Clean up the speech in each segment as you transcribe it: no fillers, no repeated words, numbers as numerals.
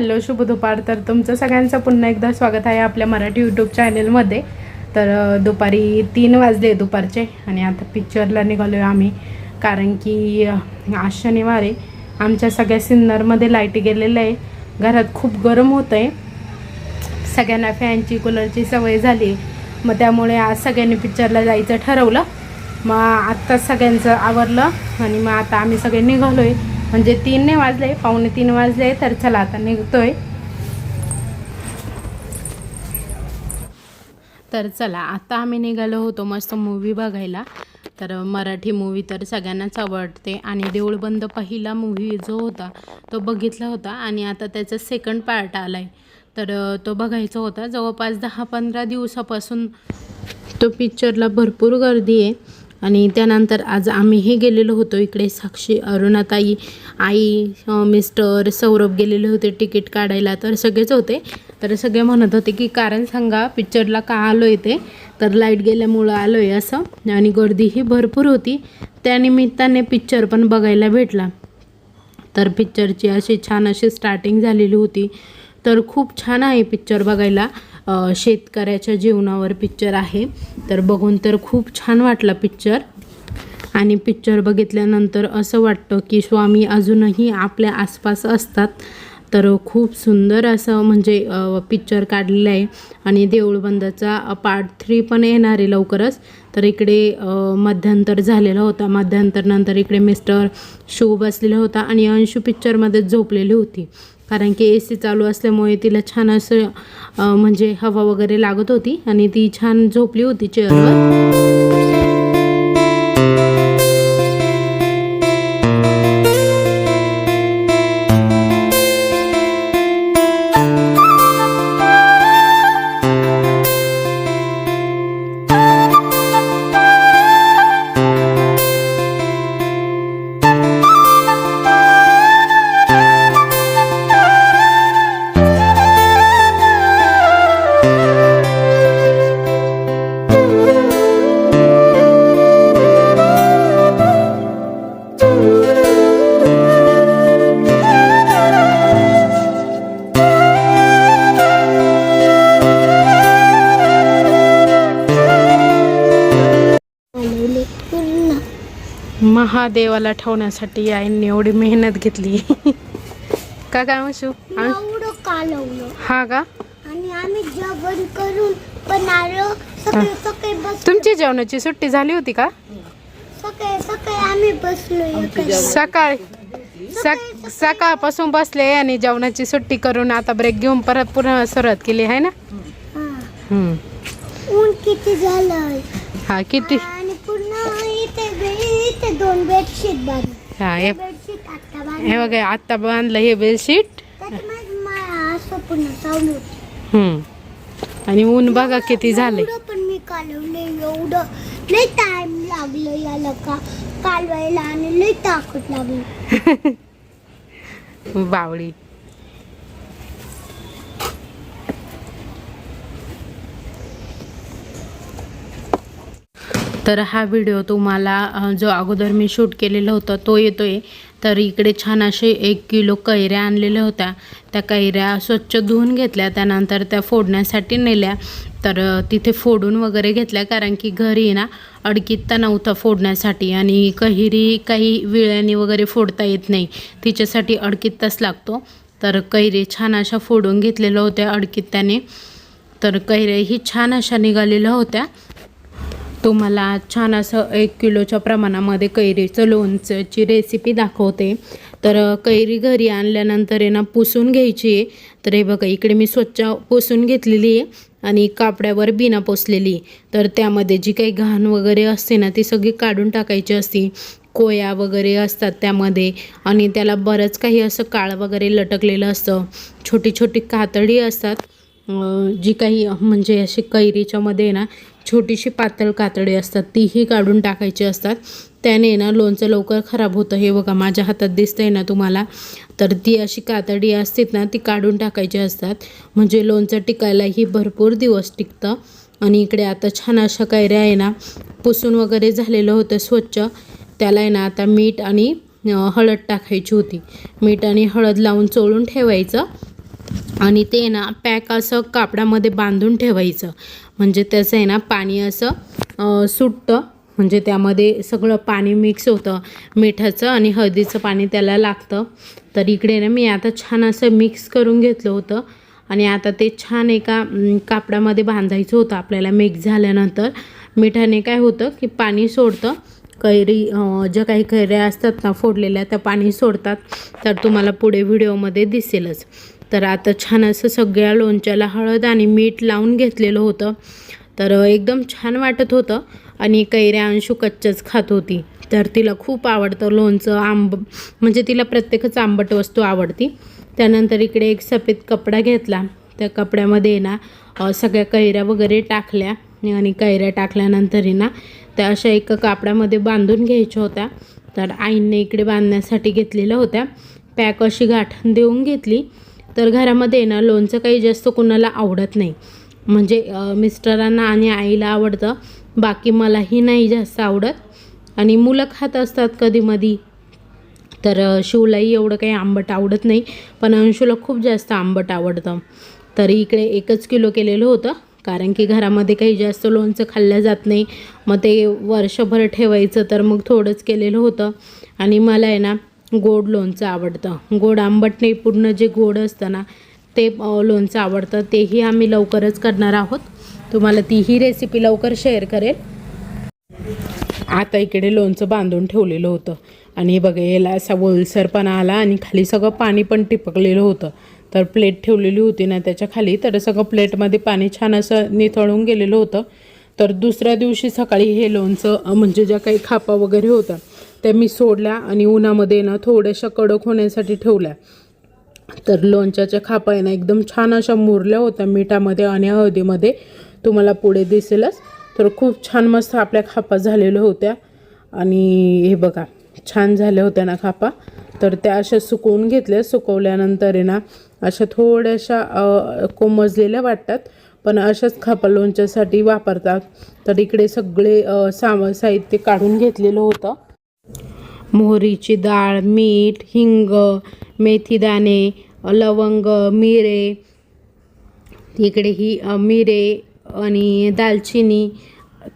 Hello शुभ दुपार. तर तुमचं सगळ्यांचं पुन्हा एकदा स्वागत आहे आपल्या मराठी यूट्यूब चॅनलमध्ये. तर दुपारी 3 वाजले दुपारचे आणि आता पिक्चरला निघालो आहे आम्ही, कारण की आज शनिवार आहे. आमच्या सगळ्या सिन्नरमध्ये लाईट गेलेलं आहे. घरात खूप गरम होतं आहे, सगळ्यांना फॅनची कूलरची सवय झाली. मग त्यामुळे आज सगळ्यांनी पिक्चरला जायचं ठरवलं. मग आत्ता सगळ्यांचं आवरलं आणि मग आता आम्ही सगळे निघालो आहे. म्हणजे 3 नाही वाजले, 2:45 वाजले. तर चला आता निघतोय. तर चला आता आम्ही निघालो होतो मस्त मूवी बघायला. तर मराठी मूवी तर सगळ्यांनाच आवडते आणि देऊळ बंद पहिला मूवी जो होता तो बघितला होता आणि आता त्याचा सेकंड पार्ट आला आहे. तर तो बघायचा होता. जवळपास 10-15 दिवसापासून तो पिक्चरला भरपूर गर्दी आहे. आणि त्यानंतर आज आम्हीही गेलेलो होतो इकडे. साक्षी, अरुणाताई, आई, मिस्टर, सौरभ गेलेले होते तिकीट काढायला. तर सगळेच होते. तर सगळे म्हणत होते की कारण सांगा पिक्चरला का आलो आहे ते. तर लाईट गेल्यामुळं आलो आहे असं. आणि गर्दीही भरपूर होती. त्यानिमित्ताने पिक्चर पण बघायला भेटला. तर पिक्चरची अशी छान अशी स्टार्टिंग झालेली होती. तर खूप छान आहे पिक्चर बघायला. शेतकऱ्याच्या जीवनावर पिक्चर आहे. तर बघून तर खूप छान वाटला पिक्चर. आणि पिक्चर बघितल्यानंतर असं वाटतं की स्वामी अजूनही आपल्या आसपास असतात. तर खूप सुंदर असं म्हणजे पिक्चर काढलेलं आहे. आणि देऊळबंदाचा पार्ट 3 पण येणार आहे लवकरच. तर इकडे मध्यंतर झालेला होता. मध्यंतरनंतर इकडे मिस्टर शो बसलेला होता आणि अंशू पिक्चरमध्येच झोपलेली होती. कारण की AC चालू असल्यामुळे तिला छान असं म्हणजे हवा वगैरे लागत होती आणि ती छान झोपली होती चेअरवर. महादेवाला ठेवण्यासाठी आईने एवढी मेहनत घेतली. का काय मशू हा का. आणि आम्ही जेवण करून पण आलो. सकाळी बस. तुमची जेवणाची सुट्टी झाली होती का. सकाळी आम्ही बसलो. सकाळपासून बसले आणि जेवणाची सुट्टी करून आता ब्रेक घेऊन परत पुन्हा सुरुवात केली आहे ना. ऊन किती झालं. हा किती. आणि पुन्हा इथे 2 बेडशीट बांधले. हा हे बघा आता बांधलं हे बेडशीट. असं पुन्हा चालू. आणि ऊन बघा किती झालंय. पण मी कालवले एवढं लई टाइम लागलं याला कालवायला आणि लई ताकद लागली. बावळी. तर हा व्हिडिओ तुम्हाला जो अगोदर मी शूट केलेला होता तो येतोय. तर इकडे छान असे 1 किलो कैऱ्या आणलेल्या होत्या. त्या कैऱ्या स्वच्छ धुवून घेतल्या. त्यानंतर त्या फोडण्यासाठी नेल्या. तर तिथे फोडून वगैरे घेतल्या कारण की घरी ना अडकित्ता नव्हता फोडण्यासाठी. आणि कैरी काही विळ्याने वगैरे फोडता येत नाही, तिच्यासाठी अडकित्ताच लागतो. तर कैरी छान अशा फोडून घेतलेल्या होत्या अडकित्त्याने. तर कैऱ्याही छान अशा निघालेल्या होत्या. तुम्हाला छान असं 1 किलोच्या प्रमाणामध्ये कैरीचं लोणच्याची रेसिपी दाखवते. तर कैरी घरी आणल्यानंतर आहे ना पुसून घ्यायची आहे. तर हे बघा इकडे मी स्वच्छ पुसून घेतलेली आहे आणि कापड्यावर बिना पुसलेली. तर त्यामध्ये जी काही घाण वगैरे असते ना ती सगळी काढून टाकायची असते. कोया वगैरे असतात त्यामध्ये आणि त्याला बरंच काही असं काळ वगैरे लटकलेलं असतं. छोटी छोटी कातडी असतात. जी काही म्हणजे अशी कैरीच्यामध्ये ना छोटीशी पातळ कातडी असतात तीही काढून टाकायची असतात. त्याने ना लोणचं लवकर खराब होतं. हे बघा माझ्या हातात दिसतंय ना तुम्हाला. तर ती अशी कातडी असते ना ती काढून टाकायची असतात. म्हणजे लोणचं टिकायलाही भरपूर दिवस टिकतं. आणि इकडे आता छान अशा कैऱ्या आहे ना पुसून वगैरे झालेलं होतं स्वच्छ. त्याला आहे ना आता मीठ आणि हळद टाकायची होती. मीठ आणि हळद लावून चोळून ठेवायचं. आणि ते ना पॅक असं कापडामध्ये बांधून ठेवायचं, म्हणजे त्याचं आहे ना पाणी असं सुटतं, म्हणजे त्यामध्ये सगळं पाणी मिक्स होतं, मिठाचं आणि हळदीचं पाणी त्याला लागतं. तर इकडे ना मी आता छान असं मिक्स करून घेतलं होतं आणि आता ते छान एका कापडामध्ये बांधायचं होतं आपल्याला. मिक्स झाल्यानंतर मिठाने काय होतं की पाणी सोडतं, कैरी ज्या काही कैऱ्या असतात ना फोडलेल्या त्या पाणी सोडतात, तर तुम्हाला पुढे व्हिडिओमध्ये दिसेलच. तर आता छान असं सगळ्या लोणच्याला हळद आणि मीठ लावून घेतलेलं होतं, तर एकदम छान वाटत होतं. आणि कैऱ्या अंशू कच्च्याच खात होती, तर तिला खूप आवडतं लोणचं, म्हणजे तिला प्रत्येकच आंबट वस्तू आवडती. त्यानंतर इकडे एक सफेद कपडा घेतला, त्या कपड्यामध्ये ना सगळ्या कैऱ्या वगैरे टाकल्या आणि कैऱ्या टाकल्यानंतर ना त्या अशा एका कापडामध्ये बांधून घ्यायच्या होत्या. तर आईने इकडे बांधण्यासाठी घेतलेल्या होत्या, पॅक अशी गाठण देऊन घेतली. तर घरामध्ये ना लोणचं काही जास्त कोणाला आवडत नाही, म्हणजे मिस्टरांना आणि आईला आवडतं, बाकी मलाही नाही जास्त आवडत आणि मुलं खात असतात कधीमधी. तर शिवलाही एवढं काही आंबट आवडत नाही, पण अंशूला खूप जास्त आंबट आवडतं. तर इकडे 1 किलो केलेलं होतं, कारण की घरामध्ये काही जास्त लोणचं खाल्लं जात नाही, मग ते वर्षभर ठेवायचं, तर मग थोडंच केलेलं होतं. आणि मला आहे ना गोड लोणचं आवडतं, गोड आंबट नाही, पूर्ण जे गोड असतं ना ते लोणचं आवडतं. तेही आम्ही लवकरच करणार आहोत, तुम्हाला तीही रेसिपी लवकर शेअर करेल. आता इकडे लोणचं बांधून ठेवलेलं होतं आणि बघा याला असा ओलसरपणा आला आणि खाली सगळं पाणी पण टिपकलेलं होतं. तर प्लेट ठेवलेली होती ना त्याच्या खाली, तर सगळं प्लेटमध्ये पाणी छान असं निथळून गेलेलं होतं. तर दुसऱ्या दिवशी सकाळी हे लोणचं म्हणजे ज्या काही खापा वगैरे होत्या त्या मी सोडल्या आणि उन्हामध्ये ना थोड्याशा कडक होण्यासाठी ठेवल्या. तर लोणच्याच्या खापा आहे ना एकदम छान अशा मुरल्या होत्या मिठामध्ये आणि हळदीमध्ये, तुम्हाला पुढे दिसेलच. तर खूप छान मस्त आपल्या खापा झालेल्या होत्या आणि हे बघा छान झाल्या होत्या ना खापा. तर त्या अशा सुकवून घेतल्या, सुकवल्यानंतर आहे ना अशा थोड्याशा कोमजलेल्या वाटतात, पण अशाच खापा लोणच्यासाठी वापरतात. तर इकडे सगळे साहित्य काढून घेतलेलं होतं, मोहरीची डाळ, मीठ, हिंग, मेथीदाणे, लवंग, मिरे, इकडे ही मिरे आणि दालचिनी,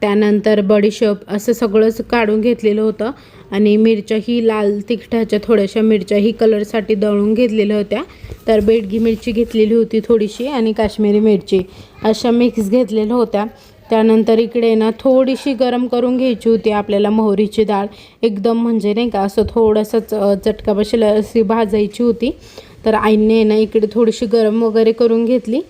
त्यानंतर बडीशेप, असं सगळंच काढून घेतलेलं होतं. आणि मिरच्याही लाल तिखटाच्या थोड्याशा मिरच्याही कलरसाठी दळून घेतलेल्या होत्या. तर बेडगी मिरची घेतलेली होती थोडीशी आणि काश्मीरी मिरची अशा मिक्स भाजलेल्या होत्या. त्यानंतर इकडे ना थोडीशी गरम करून घ्यायची होती आपल्याला मोहरीची डाळ, एकदम म्हणजे नाही का असं थोडंसं चटका बसेल अशी भाजायची होती. तर आईने ना इकडे थोडीशी गरम वगैरे करून घेतली.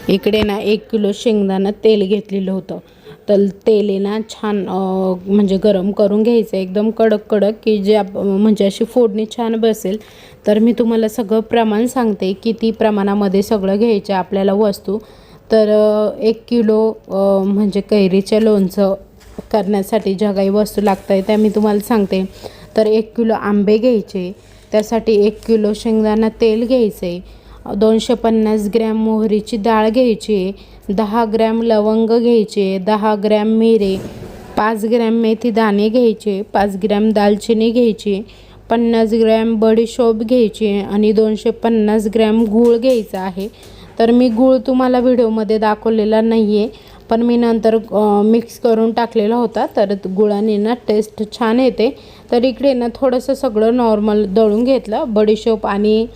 इकडे ना 1 किलो शेंगदाणा तेल घेतलेलं होतं. तर तेल आहे ना छान म्हणजे गरम करून घ्यायचं एकदम कडक कडक, की जे म्हणजे अशी फोडणी छान बसेल. तर मी तुम्हाला सगळं प्रमाण सांगते, किती प्रमाणामध्ये सगळं घ्यायचं आपल्याला वस्तू. तर 1 किलो म्हणजे कैरीचं लोणचं करण्यासाठी ज्या काही वस्तू लागत आहे त्या मी तुम्हाला सांगते. तर 1 किलो आंबे घ्यायचे, त्यासाठी 1 किलो शेंगदाणा तेल घ्यायचे, 250 ग्रॅम मोहरीची डाळ घ्यायची आहे, 10 ग्रॅम लवंग घ्यायचे, 10 ग्रॅम मिरे, 5 ग्रॅम मेथी दाणे घ्यायचे, 5 ग्रॅम दालचिनी घ्यायची, 50 ग्रॅम बडीशोप घ्यायची आणि 250 ग्रॅम गूळ घ्यायचा आहे. तर मी गूळ तुम्हाला व्हिडिओमध्ये दाखवलेला नाही आहे, पण मी नंतर मिक्स करून टाकलेला होता, तर गुळाने ना टेस्ट छान येते. तर इकडे ना थोडंसं सगळं नॉर्मल दळून घेतलं. बडीशोप आणि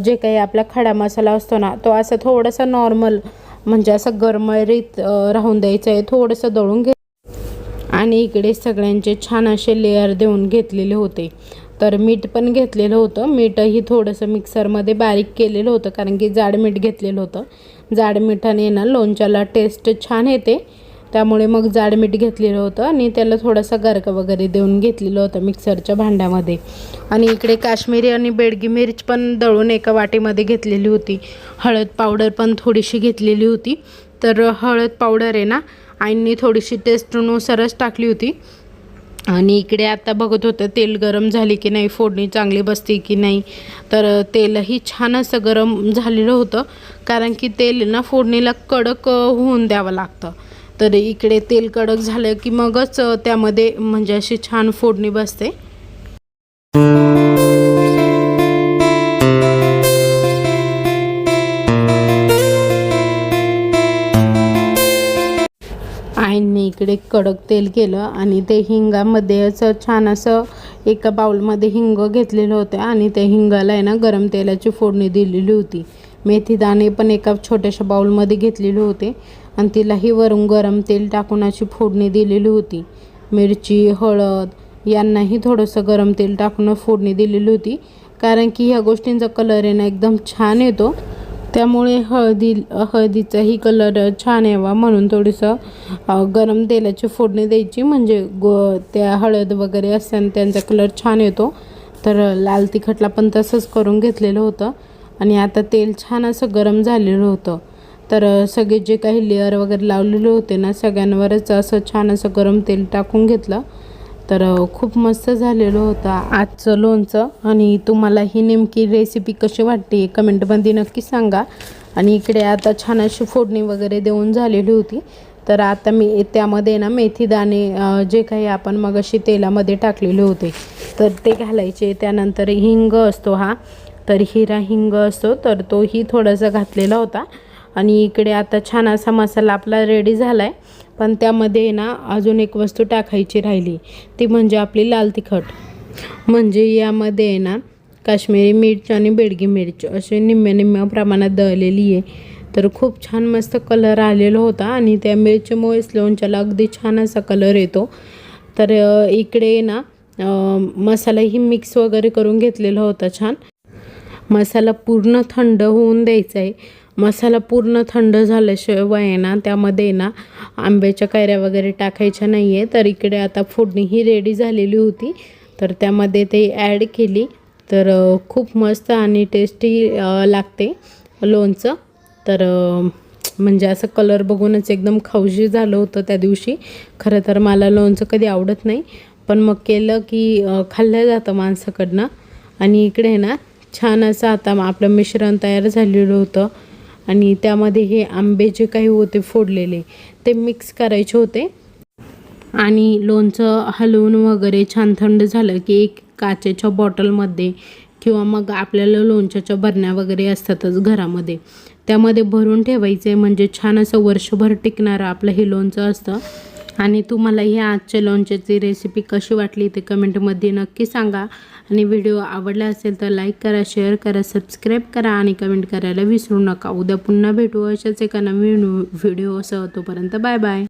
जे काही आपला खडा मसाला असतो ना, तो असं थोडासा नॉर्मल म्हणजे असं गरमरीत राहून द्यायचं आहे, थोडंसं दळून आणि इकडे सगळ्यांचे छान असे लेअर देऊन घेतलेले होते. तर मीठ पण घेतलेलं होतं. मीठही थोडंसं मिक्सरमध्ये बारीक केलेलं होतं, कारण की जाड मीठ घेतलेलं होतं. जाड मिठाने ना लोणच्याला टेस्ट छान येते, त्यामुळे मग जाड मीठ घेतलेलं होतं आणि त्याला थोडासा गरका वगैरे देऊन घेतलेलं होतं मिक्सरच्या भांड्यामध्ये. आणि इकडे काश्मीरी आणि बेडगी मिरच पण दळून एका वाटीमध्ये घेतलेली होती. हळद पावडर पण थोडीशी घेतलेली होती. तर हळद पावडर आहे ना आईंनी थोडीशी टेस्टनुसारच टाकली होती. आणि इकडे आता बघत होतं तेल गरम झाली की नाही, फोडणी चांगली बसते की नाही. तर तेलही छान असं गरम झालेलं होतं, कारण की तेल ना फोडणीला कडक होऊन द्यावं लागतं. तर इकडे तेल कडक झालं की मगच त्यामध्ये म्हणजे अशी छान फोडणी बसते. आईने इकडे कडक तेल केलं आणि ते हिंगामध्ये असं छान असं एका बाउलमध्ये हिंग घेतलेलं होतं आणि त्या हिंगाला आहे ना गरम तेलाची फोडणी दिलेली होती. मेथी दाणे पण एका छोट्याशा बाउलमध्ये घेतलेले होते आणि तिलाही वरून गरम तेल टाकून अशी फोडणी दिलेली होती. मिरची, हळद यांनाही थोडंसं गरम तेल टाकून फोडणी दिलेली होती, कारण की ह्या गोष्टींचा कलर आहे ना एकदम छान येतो. त्यामुळे हळदीचाही कलर छान यावा म्हणून थोडंसं गरम तेलाची फोडणी द्यायची, म्हणजे त्या हळद वगैरे असतात त्यांचा कलर छान येतो. तर लाल तिखटला पण तसंच करून घेतलेलं होतं आणि आता तेल छान असं गरम झालेलं होतं. तर सगळे जे काही लेअर वगैरे लावलेले होते ना, सगळ्यांवरच असं छान असं गरम तेल टाकून घेतलं. तर खूप मस्त झालेलं होतं आजचं लोणचं. आणि तुम्हाला ही नेमकी रेसिपी कशी वाटते कमेंटमध्ये नक्की सांगा. आणि इकडे आता छान अशी फोडणी वगैरे देऊन झालेली होती. तर आता मी त्यामध्ये ना मेथी दाणे जे काही आपण मगाशी तेलामध्ये टाकलेले होते तर ते घालायचे. त्यानंतर हिंग असतो हा, तर हिरा हिंग असतो, तर तोही थोडासा घातलेला होता. आणि इकडे आता छान असा मसाला आपला रेडी झाला आहे. पण त्यामध्ये ना अजून एक वस्तू टाकायची राहिली, ती म्हणजे आपली लाल तिखट. म्हणजे यामध्ये आहे ना काश्मीरी मिरच आणि बेडगी मिरच असे निम्म्या प्रमाणात दळलेली आहे. तर खूप छान मस्त कलर आलेला होता आणि त्या मिरचीमुळेच लोणच्याला अगदी छान असा कलर येतो. तर इकडे ना मसालाही मिक्स वगैरे करून घेतलेला होता छान. मसाला पूर्ण थंड होऊन द्यायचा आहे. मसाला पूर्ण थंड झाल्याशिवाय आहे ना त्यामध्ये ना आंब्याच्या कैऱ्या वगैरे टाकायच्या नाही आहे. तर इकडे आता फोडणी ही रेडी झालेली होती, तर त्यामध्ये ते ॲड केली. तर खूप मस्त आणि टेस्टी लागते लोणचं. तर म्हणजे असं कलर बघूनच एकदम खाऊशी झालं होतं त्या दिवशी. खरं तर मला लोणचं कधी आवडत नाही, पण मग केलं की खाल्लं जातं माणसाकडनं. आणि इकडे ना छान असं आता आपलं मिश्रण तयार झालेलं होतं आणि त्यामध्ये हे आंबे जे काही होते फोडलेले ते मिक्स करायचे होते. आणि लोणचं हलवून वगैरे छान थंड झालं की एक काचेच्या बॉटलमध्ये किंवा मग आपल्याला लोणच्याच्या बरण्या वगैरे असतातच घरामध्ये, त्यामध्ये भरून ठेवायचे, म्हणजे छान असं वर्षभर टिकणारं आपलं हे लोणचं असतं. आणि तुम्हाला ही आजच्या लोणच्याची रेसिपी कशी वाटली ते कमेंटमध्ये नक्की सांगा. आणि व्हिडिओ आवडला असेल तर लाईक करा, शेअर करा, सबस्क्राईब करा आणि कमेंट करायला विसरू नका. उद्या पुन्हा भेटू अशाच एका नवीन व्हिडिओसह. तोपर्यंत बाय बाय.